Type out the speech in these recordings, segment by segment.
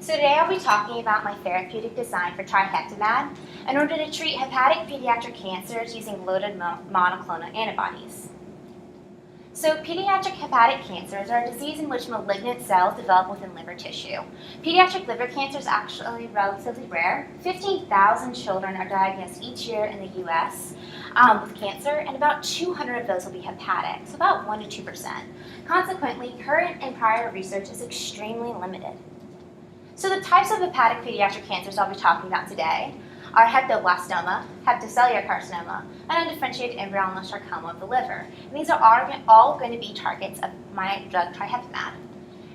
So today I'll be talking about my therapeutic design for Triheptamab in order to treat hepatic pediatric cancers using loaded monoclonal antibodies. So pediatric hepatic cancers are a disease in which malignant cells develop within liver tissue. Pediatric liver cancer is actually relatively rare. 15,000 children are diagnosed each year in the U.S. With cancer, and about 200 of those will be hepatic, so about 1 to 2%. Consequently, current and prior research is extremely limited. So the types of hepatic pediatric cancers I'll be talking about today are hepatoblastoma, hepatocellular carcinoma, and undifferentiated embryonal sarcoma of the liver. And these are all going to be targets of my drug Triheptamab.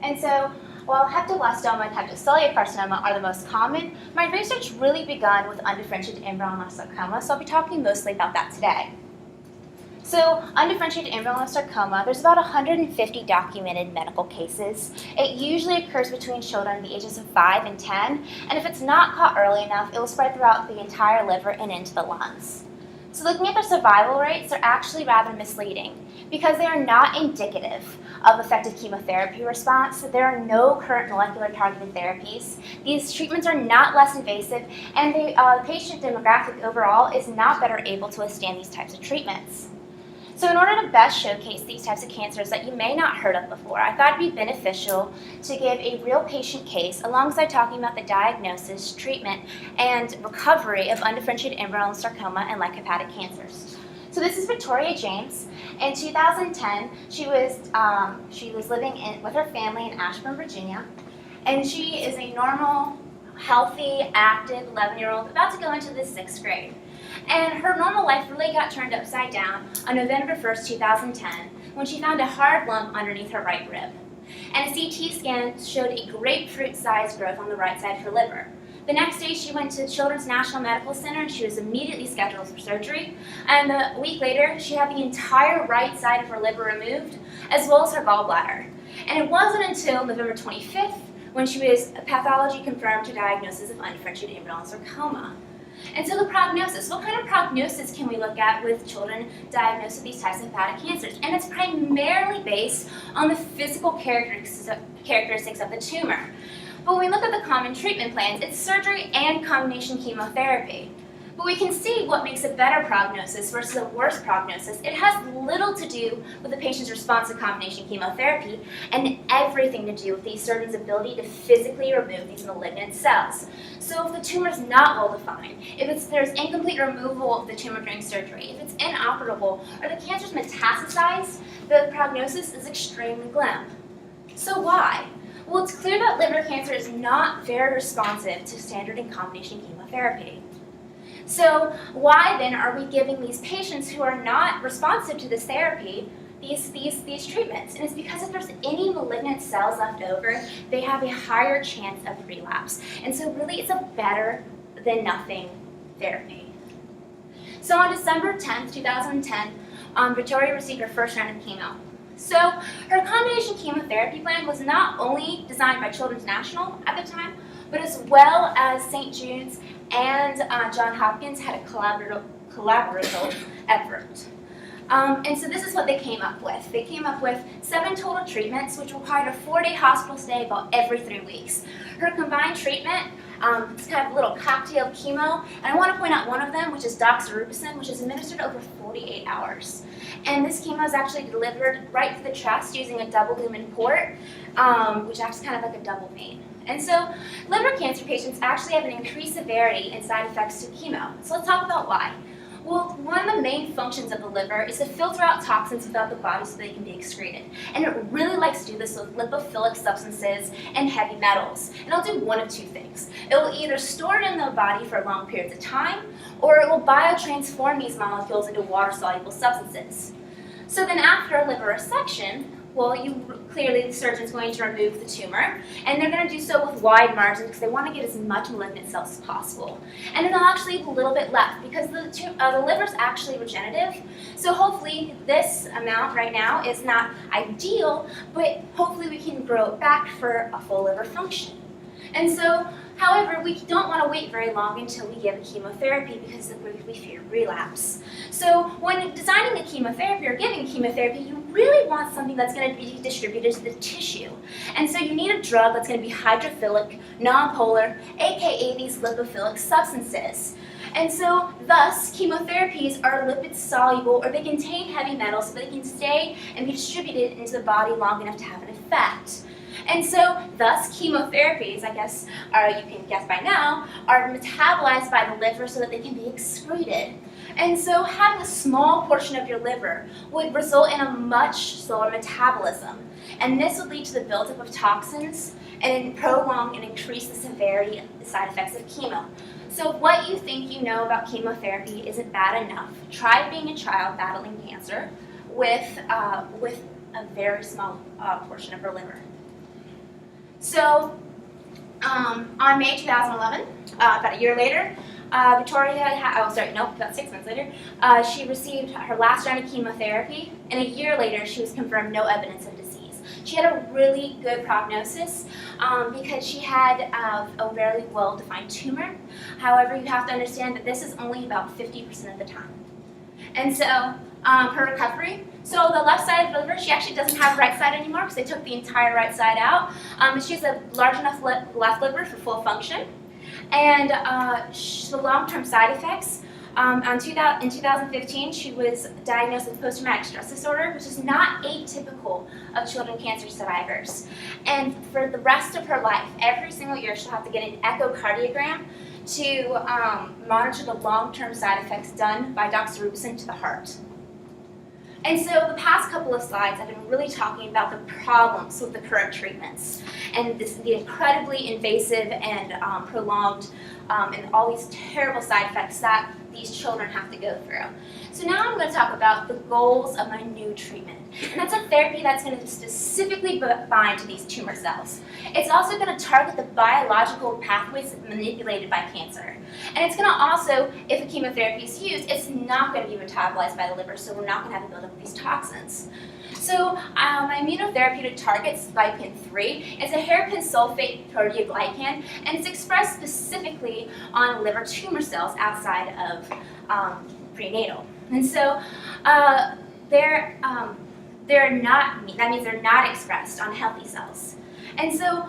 And so, while hepatoblastoma and hepatocellular carcinoma are the most common, my research really begun with undifferentiated embryonal sarcoma, so I'll be talking mostly about that today. So, undifferentiated embryonal sarcoma, there's about 150 documented medical cases. It usually occurs between children the ages of 5 and 10, and if it's not caught early enough, it will spread throughout the entire liver and into the lungs. So looking at the survival rates, they're actually rather misleading because they are not indicative of effective chemotherapy response. There are no current molecular targeted therapies. These treatments are not less invasive, and the patient demographic overall is not better able to withstand these types of treatments. So in order to best showcase these types of cancers that you may not heard of before, I thought it'd be beneficial to give a real patient case alongside talking about the diagnosis, treatment, and recovery of undifferentiated embryonal sarcoma and like hepatic cancers. So this is Victoria James. In 2010, she was living with her family in Ashburn, Virginia, and she is a normal, healthy, active 11-year-old about to go into the 6th grade. And her normal life really got turned upside down on November 1st, 2010, when she found a hard lump underneath her right rib. And a CT scan showed a grapefruit-sized growth on the right side of her liver. The next day, she went to Children's National Medical Center, and she was immediately scheduled for surgery. And a week later, she had the entire right side of her liver removed, as well as her gallbladder. And it wasn't until November 25th when she was pathology confirmed her diagnosis of undifferentiated embryonal sarcoma. And so the prognosis, what kind of prognosis can we look at with children diagnosed with these types of hepatic cancers? And it's primarily based on the physical characteristics of the tumor. But when we look at the common treatment plans, it's surgery and combination chemotherapy. But we can see what makes a better prognosis versus a worse prognosis. It has little to do with the patient's response to combination chemotherapy and everything to do with the surgeon's ability to physically remove these malignant cells. So if the tumor is not well defined, if there's incomplete removal of the tumor during surgery, if it's inoperable, or the cancer's metastasized, the prognosis is extremely grim. So why? Well, it's clear that liver cancer is not very responsive to standard and combination chemotherapy. So why then are we giving these patients who are not responsive to this therapy these treatments? And it's because if there's any malignant cells left over, they have a higher chance of relapse. And so really it's a better than nothing therapy. So on December 10th, 2010, Victoria received her first round of chemo. So her combination chemotherapy plan was not only designed by Children's National at the time, but as well as St. Jude's and Johns Hopkins had a collaborative effort. And so this is what they came up with. They came up with 7 total treatments, which required a 4-day hospital stay about every 3 weeks. Her combined treatment, it's kind of a little cocktail of chemo, and I want to point out one of them, which is doxorubicin, which is administered over 48 hours. And this chemo is actually delivered right to the chest using a double lumen port, which acts kind of like a double vein. And so liver cancer patients actually have an increased severity and side effects to chemo. So let's talk about why. Well, one of the main functions of the liver is to filter out toxins without the body so they can be excreted. And it really likes to do this with lipophilic substances and heavy metals. And it'll do one of 2 things. It will either store it in the body for long periods of time, or it will biotransform these molecules into water-soluble substances. So then after a liver resection, well, clearly the surgeon's going to remove the tumor, and they're going to do so with wide margins because they want to get as much malignant cells as possible. And then they'll actually leave a little bit left because the liver's actually regenerative. So hopefully this amount right now is not ideal, but hopefully we can grow it back for a full liver function. And so, however, we don't want to wait very long until we give a chemotherapy because we fear relapse. So when designing a chemotherapy or giving chemotherapy, you really want something that's going to be distributed to the tissue. And so you need a drug that's going to be hydrophilic, nonpolar, aka these lipophilic substances. And so, thus, chemotherapies are lipid soluble, or they contain heavy metals so they can stay and be distributed into the body long enough to have an effect. And so, thus, chemotherapies, I guess, you can guess by now, are metabolized by the liver so that they can be excreted. And so, having a small portion of your liver would result in a much slower metabolism. And this would lead to the buildup of toxins and prolong and increase the severity of the side effects of chemo. So what you think you know about chemotherapy isn't bad enough. Try being a child battling cancer with a very small portion of her liver. So on May 2011, about a year later, about 6 months later, she received her last round of chemotherapy, and a year later she was confirmed no evidence of disease. She had a really good prognosis because she had a very well-defined tumor. However, you have to understand that this is only about 50% of the time. And so her recovery, so the left side of the liver, she actually doesn't have right side anymore because they took the entire right side out. She has a large enough left liver for full function. And the long-term side effects, in 2015, she was diagnosed with post-traumatic stress disorder, which is not atypical of children cancer survivors. And for the rest of her life, every single year, she'll have to get an echocardiogram to monitor the long-term side effects done by doxorubicin to the heart. And so the past couple of slides, I've been really talking about the problems with the current treatments and the incredibly invasive and prolonged and all these terrible side effects that these children have to go through. So now I'm going to talk about the goals of my new treatment. And that's a therapy that's going to specifically bind to these tumor cells. It's also going to target the biological pathways manipulated by cancer. And it's going to also, if a chemotherapy is used, it's not going to be metabolized by the liver, so we're not going to have to build up these toxins. So my immunotherapeutic targets glycan-3. It's a hairpin sulfate proteoglycan, and it's expressed specifically on liver tumor cells outside of prenatal. And so that means they're not expressed on healthy cells. And so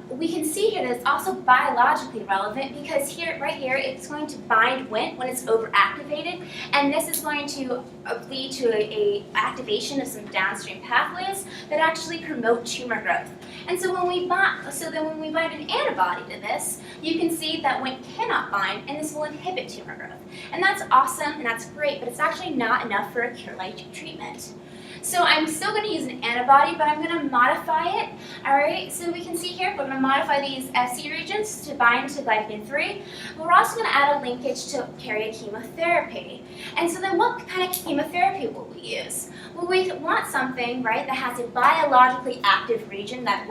we can see here that it's also biologically relevant because right here, it's going to bind Wnt when it's overactivated, and this is going to lead to a activation of some downstream pathways that actually promote tumor growth. And so when we bind an antibody to this, you can see that Wnt cannot bind, and this will inhibit tumor growth. And that's awesome, and that's great, but it's actually not enough for a cure-like treatment. So I'm still going to use an antibody, but I'm going to modify it. All right, so we can see here, we're going to modify these Fc regions to bind to glycan-3. We're also going to add a linkage to carry a chemotherapy. And so then what kind of chemotherapy will we use? Well, we want something, right, that has a biologically active region that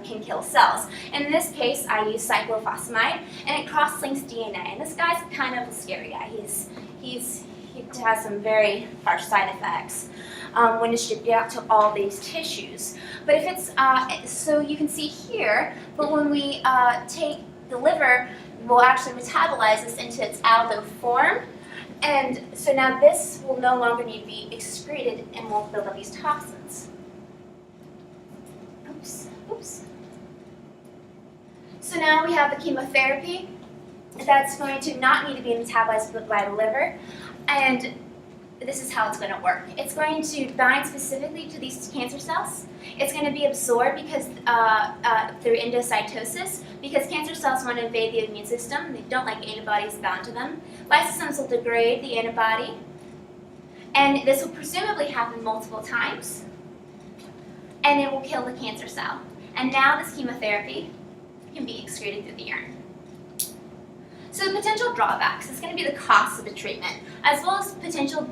can kill cells. In this case, I use cyclophosphamide, and it cross-links DNA. And this guy's kind of a scary guy. He has some very harsh side effects when distributed out to all these tissues. But if it's, so you can see here, but when we take the liver, we'll actually metabolize this into its aldo form. And so now this will no longer need to be excreted and won't build up these toxins. Oops. So now we have the chemotherapy that's going to not need to be metabolized by the liver. And this is how it's going to work. It's going to bind specifically to these cancer cells. It's going to be absorbed because through endocytosis, because cancer cells want to invade the immune system. They don't like antibodies bound to them. Lysosomes will degrade the antibody, and this will presumably happen multiple times, and it will kill the cancer cell. And now this chemotherapy can be excreted through the urine. So the potential drawbacks is going to be the cost of the treatment, as well as potential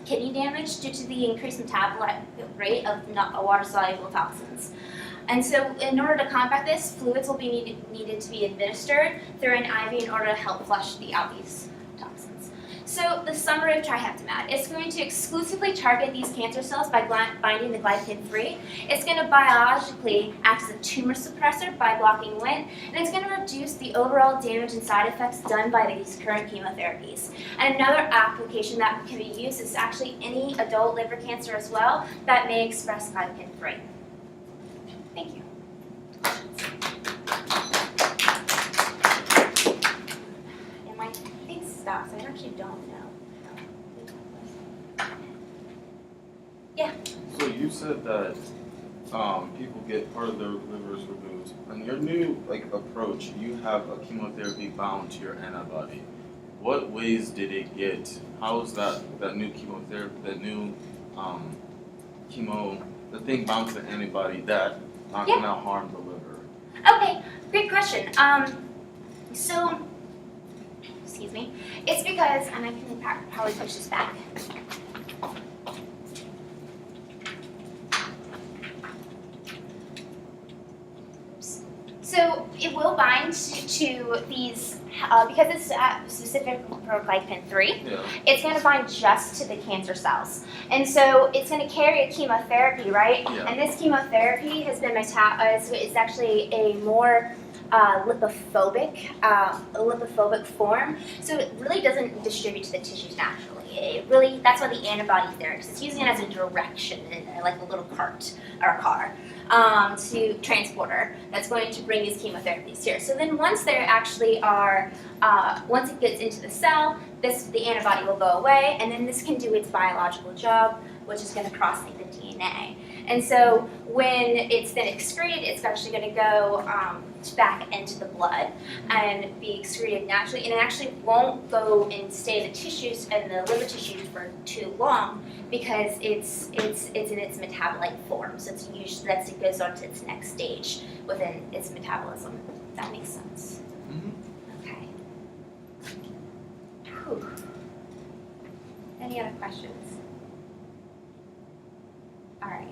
kidney damage due to the increased metabolite rate of water-soluble toxins. And so in order to combat this, fluids will be needed to be administered through an IV in order to help flush out these toxins. So the summary of Triheptamab, it's going to exclusively target these cancer cells by binding the glycan-3. It's going to biologically act as a tumor suppressor by blocking Wnt, and it's going to reduce the overall damage and side effects done by these current chemotherapies. And another application that can be used is actually any adult liver cancer as well that may express glycan-3. Thank you. And my thing stops. I actually don't know. Yeah. So you said that people get part of their livers removed. On your new approach, you have a chemotherapy bound to your antibody. What ways did it get? How is that new chemotherapy, that new chemo, the thing bound to the antibody that not going to harm the liver? Okay, great question. So, excuse me, it's because, and I can probably push this back. So it will bind to these, because it's specific for glycan-3, it's going to bind just to the cancer cells. And so it's going to carry a chemotherapy, right? Yeah. And this chemotherapy has been is actually a more lipophobic form. So it really doesn't distribute to the tissues naturally. That's why the antibody's there, because it's using it as a direction, like a little cart or a car. To transporter that's going to bring these chemotherapies here. So then once there actually are, once it gets into the cell, the antibody will go away, and then this can do its biological job, which is going to cross-link the DNA. And so when it's then excreted, it's actually going to go back into the blood and be excreted naturally, and it actually won't go and stay in the tissues and the liver tissues for too long because it's in its metabolite form. So it's usually it goes on to its next stage within its metabolism. If that makes sense. Okay. Whew. Any other questions? All right.